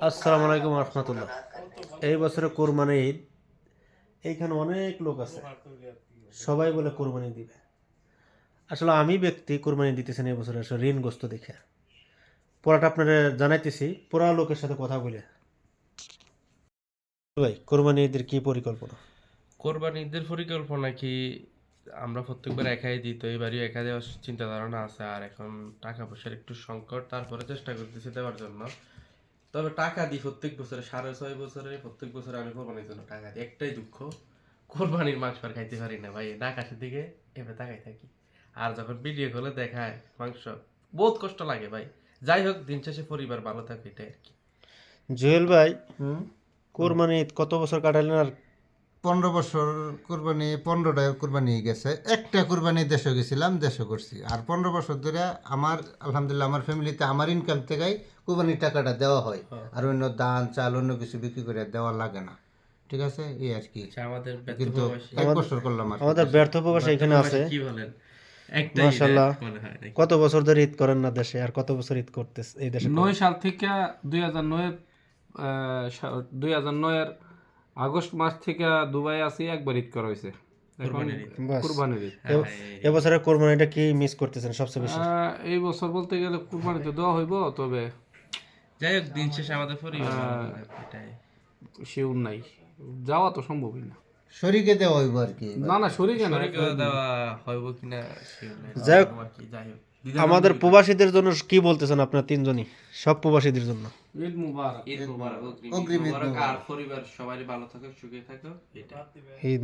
আসসালামু আলাইকুম রহমতুল্লাহ। এই বছরে কোরবানি ঈদ, এইখানে অনেক লোক আছে, সবাই বলে কোরবানি দিবে। আসলে আমি ব্যক্তি কোরবানি দিতেছেন এই বছরে আসলে ঋণগ্রস্ত দেখে পড়াটা আপনারা জানাইতেছি পুরা লোকের সাথে কথা বলে। ভাই, কোরবানি ঈদের কি পরিকল্পনা? কোরবানি ঈদের পরিকল্পনা কি? আমরা প্রত্যেকবার একাই দিই, তো এবারই একা দেওয়ার চিন্তা ধারণা আছে। আর এখন টাকা পয়সার একটু সংকট, তারপরে চেষ্টা করতেছি দেওয়ার জন্য। তবে টাকা দিই প্রত্যেক বছরে, 6.5 বছরে প্রত্যেক বছরে আমি কোরবানির জন্য টাকা দিই। একটাই দুঃখ, কোরবানির মাংস আর খাইতে পারি না ভাই। আকাশের দিকে এভাবে তাকাই থাকি, আর যখন ভিডিও কলে দেখায় মাংস, বহুত কষ্ট লাগে ভাই। যাই হোক, দিন শেষে পরিবার ভালো থাকে, এটাই আর কি। জুয়েল ভাই, কোরবানি ঈদ কত বছর কাটালেন? আর 15 বছর কোরবানি, 15টা কোরবানি গেছে। একটা কোরবানি দেশে গেছিলাম, দেশে করছি। আর 15 বছর ধরে আমার আলহামদুলিল্লাহ আমার ফ্যামিলিতে আমার ইনকাম থেকেই কোরবানির টাকাটা দেওয়া হয়। আর অন্য দান চাল অন্য কিছু বিক্রি করে দেওয়া লাগে না। ঠিক আছে, এই আর কি। আচ্ছা, আমাদের কিন্তু ব্যর্থ 1 বছর করলাম আর কি আমাদের দেশে। ব্যর্থ প্রবাস এখানে আছে। কি বলেন, একটাই ঈদ মাশাল্লাহ। মনে হয় নাকি? কত বছর ধরে ঈদ করেন না দেশে, আর কত বছর ঈদ করতেছে এই দেশে? 9 সাল থেকে 2009 2009-এর আগস্ট মাস থেকে দুবাই আছি, একবার ঈদ করা হয়েছে। এখন বাস। কুরবানির ঈদ। এবছরে কোরবানিটা কি মিস করতেছেন সবচেয়ে বেশি? এই বছর বলতে গেলে কুরবানিতে দেওয়া হইব, তবে যাই হোক, দিন শেষে আমাদের পরিবার ভালো থাকে, এটাই। শিউর নাই, যাওয়া তো সম্ভবই না। শরীকে দেওয়া হইব আর কি। না না, শরীরে না। শরীকেও দেওয়া হইব কিনা শিওর নাই। যাই হোক, আর কি, যাই হোক, আমাদের প্রবাসীদের জন্য কি বলতেছেন আপনার তিনজনই, সব প্রবাসীদের জন্য? ঈদ মুবারক। ঈদ মুবারক, অগ্রিম ঈদ মুবারক। আর মুবারক। পরিবার সবাই ভালো থাকুক, সুখে থাকুক, এটা। ঈদ